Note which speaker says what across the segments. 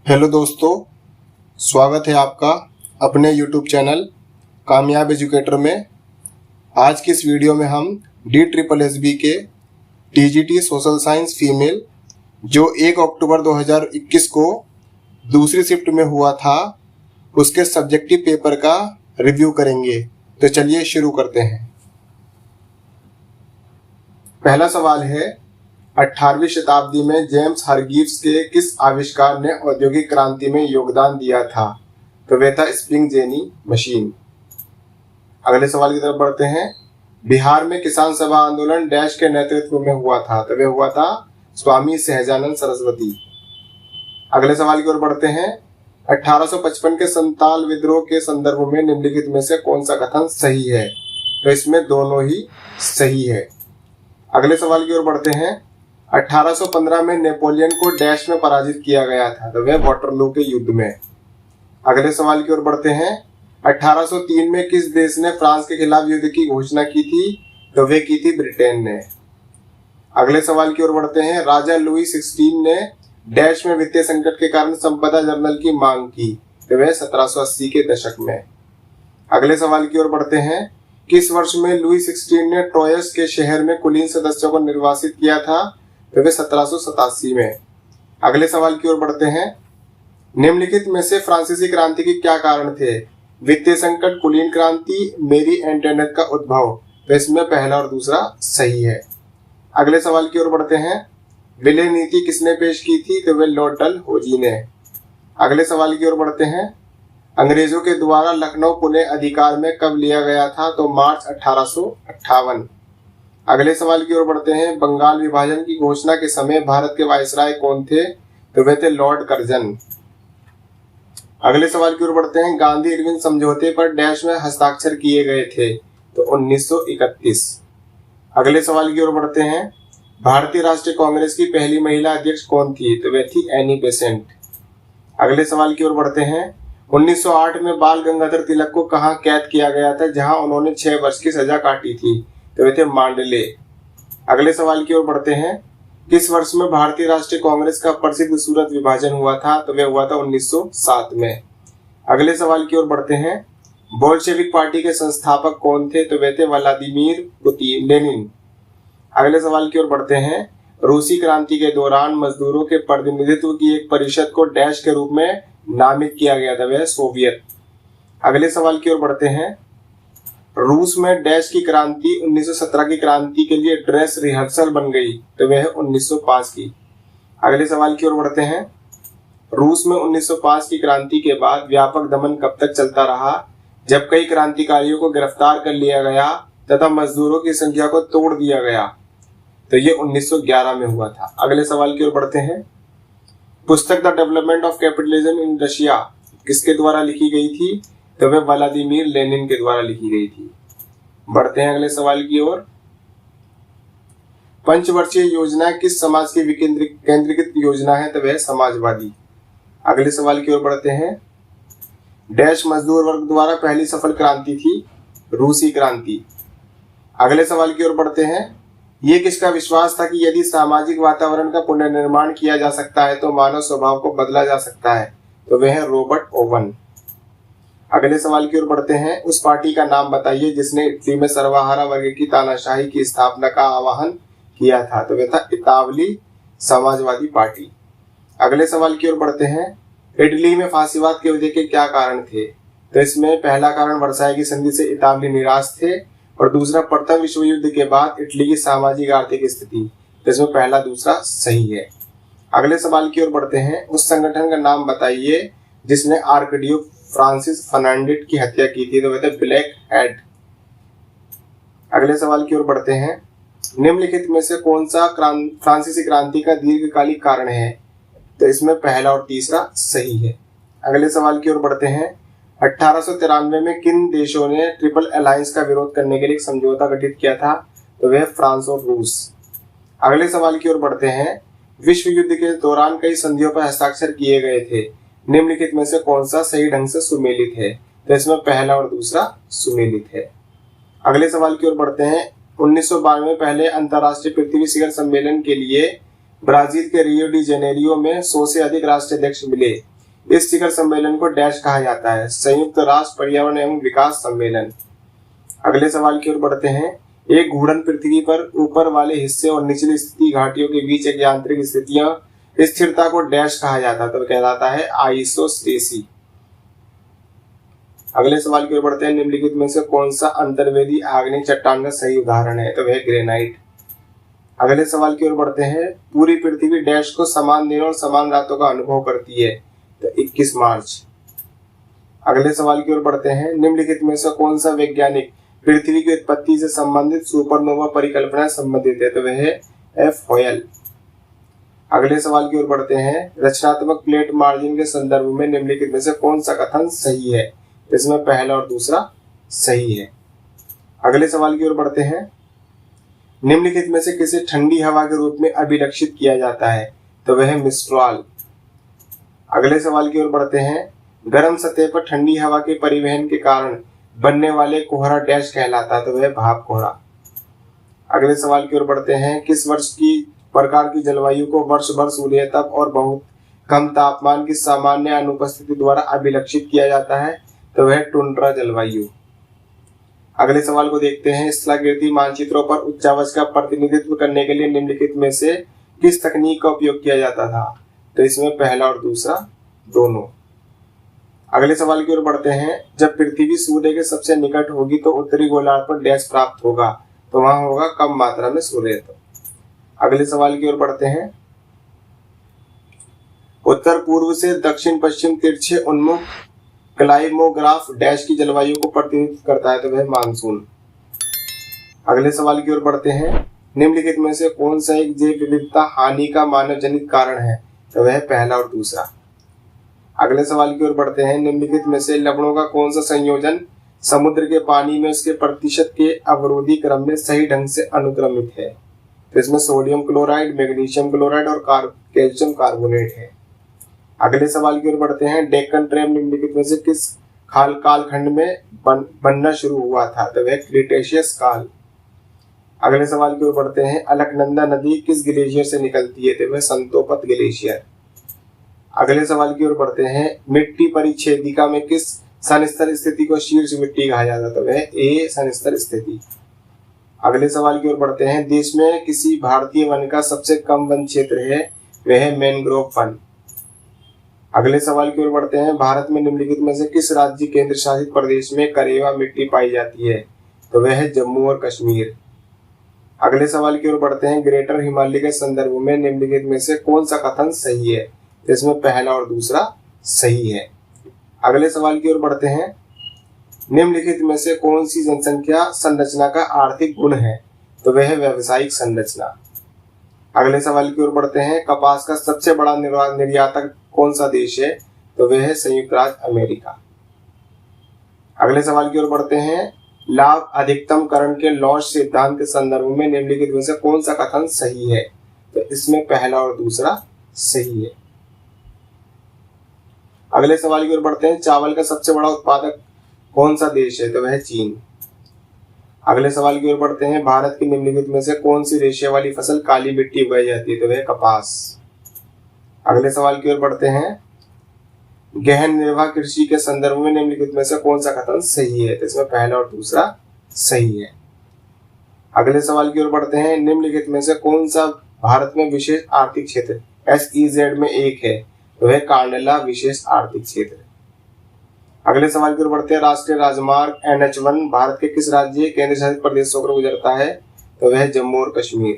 Speaker 1: Hello दोस्तों, स्वागत है आपका अपने YouTube चैनल कामयाब एजुकेटर में। आज की इस वीडियो में हम DSSB के TGT सोशल साइंस फीमेल जो 1 अक्टूबर 2021 को दूसरी शिफ्ट में हुआ था उसके सब्जेक्टिव पेपर का रिव्यू करेंगे। तो चलिए शुरू करते हैं। पहला सवाल है, 18वीं शताब्दी में जेम्स हरग्रीव्स के किस आविष्कार ने औद्योगिक क्रांति में योगदान दिया था? तो वह था स्प्रिंग जेनी मशीन। अगले सवाल की तरफ बढ़ते हैं। बिहार में किसान सभा आंदोलन डैश के नेतृत्व में हुआ था? तो वह हुआ था स्वामी सहजानंद सरस्वती। अगले सवाल की ओर बढ़ते हैं। 1855 के संताल विद्रोह के संदर्भ में निम्नलिखित में से कौन सा कथन सही है? तो इसमें दोनों ही सही है। अगले सवाल की ओर बढ़ते हैं। 1815 में नेपोलियन को डैश में पराजित किया गया था? तो वह वाटरलू के युद्ध में। अगले सवाल की ओर बढ़ते हैं। 1803 में किस देश ने फ्रांस के खिलाफ युद्ध की घोषणा की थी? तो वह की थी ब्रिटेन ने। अगले सवाल की ओर बढ़ते हैं। राजा लुई 16 ने डैश में वित्तीय संकट के कारण संपदा जर्नल की मांग की? तो वह 1780 के दशक में। अगले सवाल की ओर बढ़ते हैं। किस वर्ष में लुई 16 ने ट्रोयस के शहर में कुलीन सदस्यों को निर्वासित किया था? तो वे 1787 में। अगले सवाल की ओर बढ़ते हैं। निम्नलिखित में से फ्रांसीसी क्रांति के क्या कारण थे? वित्तीय संकट, कुलीन क्रांति, मेरी एंटरनेट का उद्भव। तो इसमें पहला और दूसरा सही है। अगले सवाल की ओर बढ़ते हैं। विलय नीति किसने पेश की थी? तो वे लॉर्ड डलहौजी ने। अगले सवाल की ओर बढ़ते हैं। अंग्रेजों के द्वारा लखनऊ पुणे अधिकार में कब लिया गया था? तो मार्च 1858। अगले सवाल की ओर बढ़ते हैं। बंगाल विभाजन की घोषणा के समय भारत के वायसराय कौन थे? तो वे थे लॉर्ड कर्जन। अगले सवाल की ओर बढ़ते हैं। गांधी इरविन समझौते पर डैश में हस्ताक्षर किए गए थे? तो 1931। अगले सवाल की ओर बढ़ते हैं। भारतीय राष्ट्रीय कांग्रेस की पहली महिला अध्यक्ष कौन थी? तो वे थी एनी बेसेंट। अगले सवाल की ओर बढ़ते हैं। 1908 में बाल गंगाधर तिलक को कहां कैद किया गया था जहां उन्होंने 6 वर्ष की सजा काटी थी? तो वे थे मांडले। अगले सवाल की ओर बढ़ते हैं। किस वर्ष में भारतीय राष्ट्रीय कांग्रेस का प्रसिद्ध सूरत विभाजन हुआ था? तो वह हुआ था 1907 में। अगले सवाल की ओर बढ़ते हैं। बोल्शेविक पार्टी के संस्थापक कौन थे? तो वे थे व्लादिमीर लेनिन। अगले सवाल की ओर बढ़ते हैं। रूसी क्रांति के दौरान मजदूरों के प्रतिनिधित्व की एक परिषद को डैश के रूप में नामित किया गया था? वह सोवियत। अगले सवाल की ओर बढ़ते हैं। रूस में डैश की क्रांति 1917 की क्रांति के लिए ड्रेस रिहर्सल बन गई? तो वह 1905 की। अगले सवाल की ओर बढ़ते हैं। रूस में 1905 की क्रांति के बाद व्यापक दमन कब तक चलता रहा जब कई क्रांतिकारियों को गिरफ्तार कर लिया गया तथा मजदूरों की संख्या को तोड़ दिया गया? तो ये 1911 में हुआ था। अगले सवाल की ओर बढ़ते हैं। पुस्तक the development of capitalism in Russia किसके द्वारा लिखी गई थी? तो वह व्लादिमीर लेनिन के द्वारा लिखी गई थी। बढ़ते हैं अगले सवाल की ओर। पंचवर्षीय योजना किस समाज की केंद्रीकृत योजना है? तो वह समाजवादी। अगले सवाल की ओर बढ़ते हैं। डैश मजदूर वर्ग द्वारा पहली सफल क्रांति थी? रूसी क्रांति। अगले सवाल की ओर बढ़ते हैं। ये किसका विश्वास था कि यदि सामाजिक वातावरण का पुनर्निर्माण किया जा सकता है तो मानव स्वभाव को बदला जा सकता है? तो वह है रॉबर्ट ओवन। अगले सवाल की ओर बढ़ते हैं। उस पार्टी का नाम बताइए जिसने इटली में सर्वहारा वर्ग की तानाशाही की स्थापना का आह्वान किया था? तो वह था इतावली समाजवादी पार्टी। अगले सवाल की ओर बढ़ते हैं। इटली में फांसीवाद के वजह के क्या कारण थे? तो इसमें पहला कारण वर्साई की संधि से इतावली निराश थे और दूसरा प्रथम विश्व युद्ध के बाद इटली की सामाजिक आर्थिक स्थिति। तो इसमें पहला दूसरा सही है। अगले सवाल की ओर बढ़ते हैं। उस संगठन का नाम बताइए जिसने आर्कडियो फ्रांसिस फर्नांडिस की हत्या की थी? तो वह थे ब्लैक हेड। अगले सवाल की ओर बढ़ते हैं। निम्नलिखित में से कौन सा फ्रांसीसी क्रांति का दीर्घकालिक कारण है? तो इसमें पहला और तीसरा सही है। अगले सवाल की ओर बढ़ते हैं। 1893 में किन देशों ने ट्रिपल अलायंस का विरोध करने के लिए एक समझौता गठित किया था? तो वह फ्रांस और रूस। अगले सवाल की ओर बढ़ते हैं। विश्व युद्ध के दौरान कई संधियों पर हस्ताक्षर किए गए थे, निम्नलिखित में से कौन सा सही ढंग से सुमेलित है? तो इसमें पहला और दूसरा सुमेलित है। अगले सवाल की ओर बढ़ते हैं। 1992 में पहले अंतर्राष्ट्रीय पृथ्वी शिखर सम्मेलन के लिए ब्राजील के रियो डी जेनेरियो में 100 से अधिक राष्ट्राध्यक्ष मिले। इस शिखर सम्मेलन को डैश कहा जाता है? संयुक्त राष्ट्र पर्यावरण एवं विकास सम्मेलन। अगले सवाल की ओर बढ़ते हैं। एक घूर्णन पृथ्वी पर ऊपर वाले हिस्से और निचली स्थिति घाटियों के बीच एक यांत्रिक स्थिरता को डैश कहा जाता है? तो कहलाता है आइसोस्टेसी। अगले सवाल की ओर बढ़ते हैं। निम्नलिखित में से कौन सा अंतर्वेदी आग्नेय चट्टान का सही उदाहरण है? तो वह ग्रेनाइट। अगले सवाल की ओर बढ़ते हैं। पूरी पृथ्वी डैश को समान दिनों और समान रातों का अनुभव करती है? तो 21 मार्च। अगले सवाल की ओर बढ़ते हैं। निम्नलिखित में से कौन सा वैज्ञानिक पृथ्वी की उत्पत्ति से संबंधित सुपरनोवा परिकल्पना संबंधित है? तो वह है एफ हॉयल। अगले सवाल की ओर बढ़ते हैं। रचनात्मक प्लेट मार्जिन के संदर्भ में निम्नलिखित में से कौन सा कथन सही है? इसमें पहला और दूसरा सही है। अगले सवाल की ओर बढ़ते हैं। निम्नलिखित में से किसे ठंडी हवा के रूप में अभिलक्षित किया जाता है? तो वह है मिस्ट्रॉल। अगले सवाल की ओर बढ़ते हैं। गर्म सतह पर ठंडी हवा के परिवहन के कारण बनने वाले कोहरा डैश कहलाता है? तो वह भाप कोहरा। अगले सवाल की ओर बढ़ते हैं। किस वर्ष की प्रकार की जलवायु को वर्ष भर सूर्य तप और बहुत कम तापमान की सामान्य अनुपस्थिति द्वारा अभिलक्षित किया जाता है? तो वह टुंड्रा जलवायु। अगले सवाल को देखते हैं। स्थलाकृति मानचित्रों पर उच्चावच का प्रतिनिधित्व करने के लिए निम्नलिखित में से किस तकनीक का उपयोग किया जाता था? तो इसमें पहला और दूसरा दोनों। अगले सवाल की ओर बढ़ते हैं। जब पृथ्वी सूर्य के सबसे निकट होगी तो उत्तरी गोलार्ध पर डैश प्राप्त होगा? तो वहां होगा कम मात्रा में सूर्यत्व। अगले सवाल की ओर बढ़ते हैं। उत्तर पूर्व से दक्षिण पश्चिम तिरछे उन्मुख क्लाइमोग्राफ डैश की जलवायु को प्रतिनिधित्व करता है? तो वह मानसून। अगले सवाल की ओर बढ़ते हैं। निम्नलिखित में से कौन सा एक जैव विविधता हानि का मानव जनित कारण है? तो वह पहला और दूसरा। अगले सवाल की ओर बढ़ते हैं। निम्नलिखित में से लवणों का कौन सा संयोजन समुद्र के पानी में उसके प्रतिशत के अवरोधी क्रम में सही ढंग से अनुक्रमित है? तो इसमें सोडियम क्लोराइड, मैग्नीशियम क्लोराइड और कैल्शियम कार्बोनेट है। अगले सवाल की ओर बढ़ते हैं। डेक्कन ट्रेप निम्नलिखित में से किस कालखंड में बनना शुरू हुआ था? तो वह क्रिटेशियस काल। अगले सवाल की ओर बढ़ते हैं। अलकनंदा नदी किस ग्लेशियर से निकलती है? तो वह संतोपत ग्लेशियर। अगले सवाल की ओर बढ़ते हैं। मिट्टी परिच्छेदिका में किस सनस्तर स्थिति को शीर्ष मिट्टी कहा जाता है? तो वह ए सनस्तर स्थिति। अगले सवाल की ओर बढ़ते हैं। देश में किसी भारतीय वन का सबसे कम वन क्षेत्र है? वह है मैंग्रोव वन। अगले सवाल की ओर बढ़ते हैं। भारत में निम्नलिखित में से किस राज्य केंद्र शासित प्रदेश में करेवा मिट्टी पाई जाती है? तो वह है जम्मू और कश्मीर। अगले सवाल की ओर बढ़ते हैं। ग्रेटर हिमालय के संदर्भ में निम्नलिखित में से कौन सा कथन सही है? इसमें पहला और दूसरा सही है। अगले सवाल की ओर बढ़ते हैं। निम्नलिखित में से कौन सी जनसंख्या संरचना का आर्थिक गुण है? तो वह है व्यवसायिक संरचना। अगले सवाल की ओर बढ़ते हैं। कपास का सबसे बड़ा निर्यातक कौन सा देश है? तो वह है संयुक्त राज्य अमेरिका। अगले सवाल की ओर बढ़ते हैं। लाभ अधिकतमकरण के लॉस सिद्धांत के संदर्भ में निम्नलिखित में से कौन सा कथन सही है? तो इसमें पहला और दूसरा सही है। अगले सवाल की ओर बढ़ते हैं। चावल का सबसे बड़ा उत्पादक कौन सा देश है? तो वह चीन। अगले सवाल की ओर बढ़ते हैं। भारत की निम्नलिखित में से कौन सी रेशे वाली फसल काली मिट्टी उगाई जाती है? तो वह कपास। अगले सवाल की ओर बढ़ते हैं। गहन निर्वाह कृषि के संदर्भ में निम्नलिखित में से कौन सा कथन सही है? तो इसमें पहला और दूसरा सही है। अगले सवाल की ओर बढ़ते हैं। निम्नलिखित में से कौन सा भारत में विशेष आर्थिक क्षेत्र SEZ में एक है? तो वह कांडला विशेष आर्थिक क्षेत्र। अगले सवाल की ओर बढ़ते हैं। राष्ट्रीय राजमार्ग NH1 भारत के किस राज्य केंद्र शासित प्रदेशों पर गुजरता है? तो वह जम्मू और कश्मीर।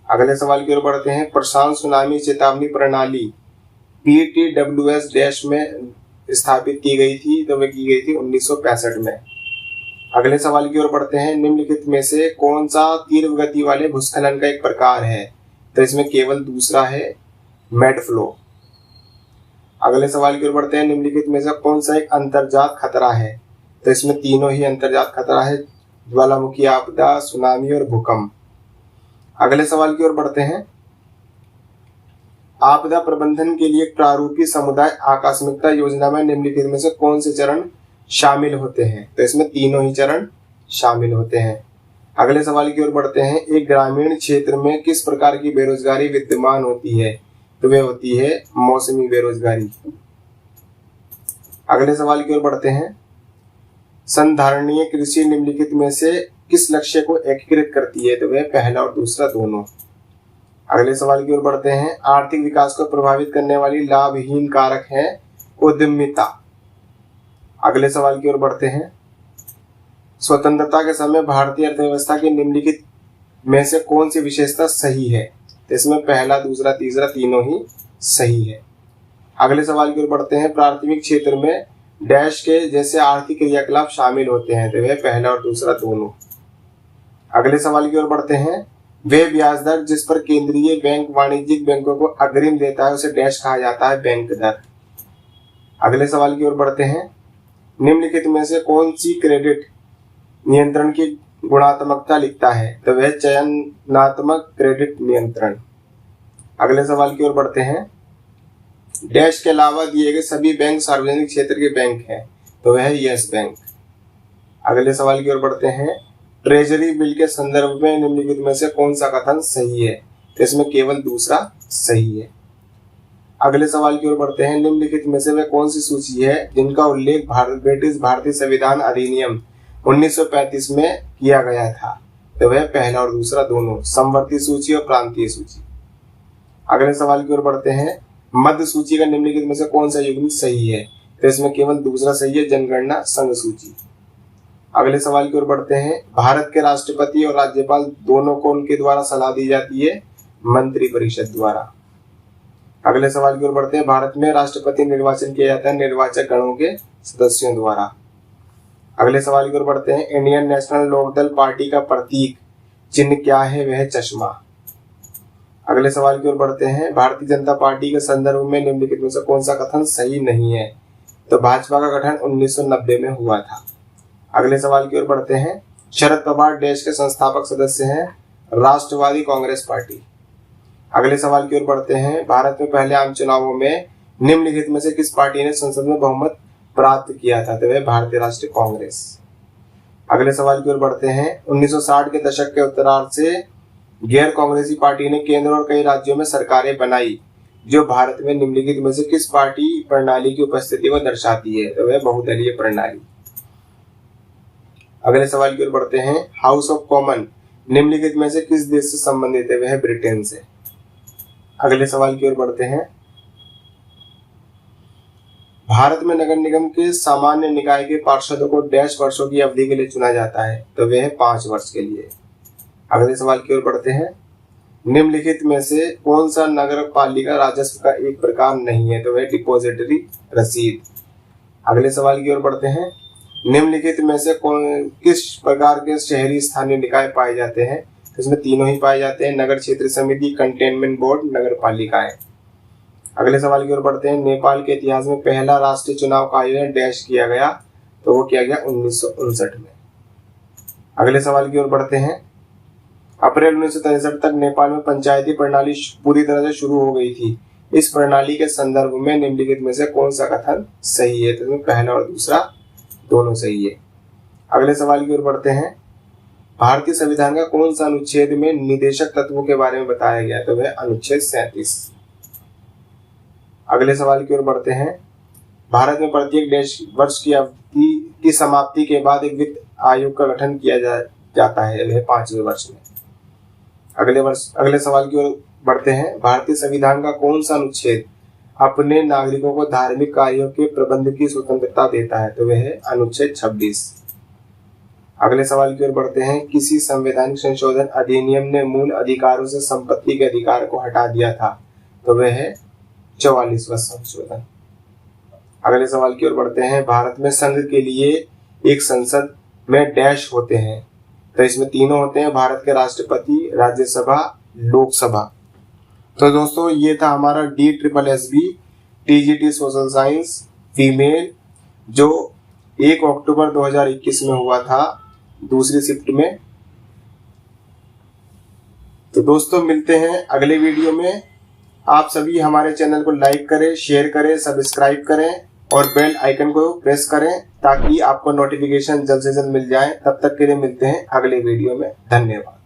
Speaker 1: अगले सवाल की ओर बढ़ते हैं। प्रशांत सुनामी चेतावनी प्रणाली PTWS डैश में स्थापित की गई थी? तो वह की गई थी 1965 में। अगले सवाल की ओर बढ़ते हैं। निम्नलिखित में से कौन सा तीव्र गति वाले भूस्खलन का एक प्रकार है? तो इसमें केवल दूसरा है, मेड फ्लो। अगले सवाल की ओर बढ़ते हैं। निम्नलिखित में से कौन सा एक अंतर्जात खतरा है? तो इसमें तीनों ही अंतर्जात खतरा है, ज्वालामुखी आपदा, सुनामी और भूकंप। अगले सवाल की ओर बढ़ते हैं। आपदा प्रबंधन के लिए प्रारूपी समुदाय आकस्मिकता योजना में निम्नलिखित में से कौन से चरण शामिल होते हैं? तो इसमें तीनों ही चरण शामिल होते हैं। अगले सवाल की ओर बढ़ते हैं। एक ग्रामीण क्षेत्र में किस प्रकार की बेरोजगारी विद्यमान होती है? तो वह होती है मौसमी बेरोजगारी। अगले सवाल की ओर बढ़ते हैं। संधारणीय कृषि निम्नलिखित में से किस लक्ष्य को एकीकृत करती है? तो वह पहला और दूसरा दोनों। अगले सवाल की ओर बढ़ते हैं। आर्थिक विकास को प्रभावित करने वाली लाभहीन कारक है उद्यमिता। अगले सवाल की ओर बढ़ते हैं। स्वतंत्रता के समय भारतीय अर्थव्यवस्था की निम्नलिखित में से कौन सी विशेषता सही है? तो इसमें पहला, दूसरा, तीसरा तीनों ही सही है। अगले सवाल की ओर बढ़ते हैं। प्राथमिक क्षेत्र में डैश के जैसे आर्थिक क्रियाकलाप शामिल होते हैं? तो वह पहला और दूसरा दोनों। अगले सवाल की ओर बढ़ते हैं। वे ब्याज दर जिस पर केंद्रीय बैंक वाणिज्यिक बैंकों को अग्रिम देता है उसे डैश कहा जाता है? बैंक दर। अगले सवाल की ओर बढ़ते हैं। निम्नलिखित में से कौन सी क्रेडिट नियंत्रण की गुणात्मकता लिखता है? तो वह चयनात्मक क्रेडिट नियंत्रण। अगले सवाल की ओर बढ़ते हैं। डैश के अलावा दिए गए सभी बैंक सार्वजनिक क्षेत्र के बैंक हैं? तो वह है यस बैंक। अगले सवाल की ओर बढ़ते हैं। ट्रेजरी बिल के संदर्भ में निम्नलिखित में से कौन सा कथन सही है? तो इसमें केवल दूसरा सही है। अगले सवाल की ओर बढ़ते हैं। निम्नलिखित में से वह कौन सी सूची है जिनका उल्लेख ब्रिटिश भारतीय संविधान अधिनियम 1935 में किया गया था? तो वह पहला और दूसरा दोनों, समवर्ती सूची और प्रांतीय सूची। अगले सवाल की ओर बढ़ते हैं। मध्य सूची का निम्नलिखित में से कौन सा युग्म सही है? तो इसमें केवल दूसरा सही है, जनगणना संघ सूची। अगले सवाल की ओर बढ़ते हैं। भारत के राष्ट्रपति और राज्यपाल दोनों को उनके द्वारा सलाह दी जाती है? मंत्रिपरिषद द्वारा। अगले सवाल की ओर बढ़ते हैं। भारत में राष्ट्रपति निर्वाचन किया जाता है निर्वाचक गणों के सदस्यों द्वारा। अगले सवाल की ओर बढ़ते हैं। इंडियन नेशनल लोकदल पार्टी का प्रतीक चिन्ह क्या है? वह चश्मा। अगले सवाल की ओर बढ़ते हैं। भारतीय जनता पार्टी के संदर्भ में निम्नलिखित में से कौन सा कथन सही नहीं है? तो भाजपा का गठन 1990 में हुआ था। अगले सवाल की ओर बढ़ते हैं। शरद पवार देश के संस्थापक सदस्य हैं राष्ट्रवादी कांग्रेस पार्टी। अगले सवाल की ओर बढ़ते हैं। भारत में पहले आम चुनावों में निम्नलिखित में से किस पार्टी ने संसद में बहुमत प्राप्त किया था? तो वह भारतीय राष्ट्रीय कांग्रेस। अगले सवाल की ओर बढ़ते हैं। 1960 के दशक के उत्तरार्ध से गैर कांग्रेसी पार्टी ने केंद्र और कई राज्यों में सरकारें बनाई जो भारत में निम्नलिखित में से किस पार्टी प्रणाली की उपस्थिति को दर्शाती है? तो वह बहुदलीय प्रणाली। अगले सवाल की ओर बढ़ते हैं। हाउस ऑफ कॉमन निम्नलिखित में से किस देश से संबंधित है? वह ब्रिटेन से। अगले सवाल की ओर बढ़ते हैं। भारत में नगर निगम के सामान्य निकाय के पार्षदों को डैश वर्षों की अवधि के लिए चुना जाता है? तो वह 5 वर्ष के लिए। अगले सवाल की ओर बढ़ते हैं। निम्नलिखित में से कौन सा नगर पालिका राजस्व का एक प्रकार नहीं है? तो वह डिपॉजिटरी रसीद। अगले सवाल की ओर बढ़ते हैं। निम्नलिखित में से किस प्रकार के शहरी स्थानीय निकाय पाए जाते हैं? तो इसमें तीनों ही पाए जाते हैं, नगर क्षेत्र समिति, कंटेनमेंट बोर्ड, नगर पालिकाएं। अगले सवाल की ओर बढ़ते हैं। नेपाल के इतिहास में पहला राष्ट्रीय चुनाव का आयोजन डैश किया गया? तो वो किया गया 1959 में। अगले सवाल की ओर बढ़ते हैं। अप्रैल 1963 तक नेपाल में पंचायती प्रणाली पूरी तरह से शुरू हो गई थी। इस प्रणाली के संदर्भ में निम्नलिखित में से कौन सा कथन सही है? तो इसमें पहला और दूसरा दोनों सही है। अगले सवाल की ओर बढ़ते हैं। भारतीय संविधान का कौन सा अनुच्छेद में निदेशक तत्वों के बारे में बताया गया? तो वह अनुच्छेद 37। अगले सवाल की ओर बढ़ते हैं। भारत में प्रत्येक वर्ष की अवधि की समाप्ति के बाद एक वित्त आयोग का गठन किया जाता है, वह 5वें वर्ष में। अगले सवाल की ओर बढ़ते हैं। भारतीय संविधान का कौन सा अनुच्छेद अपने नागरिकों को धार्मिक कार्यों के प्रबंध की स्वतंत्रता देता है? तो वह है अनुच्छेद 26। अगले सवाल की ओर बढ़ते हैं। किसी संवैधानिक संशोधन अधिनियम ने मूल अधिकारों से संपत्ति के अधिकार को हटा दिया था? तो वह है 44वां संशोधन। अगले सवाल की ओर बढ़ते हैं। भारत में संघ के लिए एक संसद में डैश होते हैं? तो इसमें तीनों होते हैं, भारत के राष्ट्रपति, राज्यसभा, लोकसभा। तो दोस्तों ये था हमारा DSSB TGT social science female जो 1 अक्टूबर 2021 में हुआ था दूसरी शिफ्ट में। तो दोस्तों मिलते हैं अगले वीडियो में। आप सभी हमारे चैनल को लाइक करें, शेयर करें, सब्सक्राइब करें और बेल आइकन को प्रेस करें ताकि आपको नोटिफिकेशन जल्द से जल्द मिल जाए। तब तक के लिए मिलते हैं अगले वीडियो में। धन्यवाद।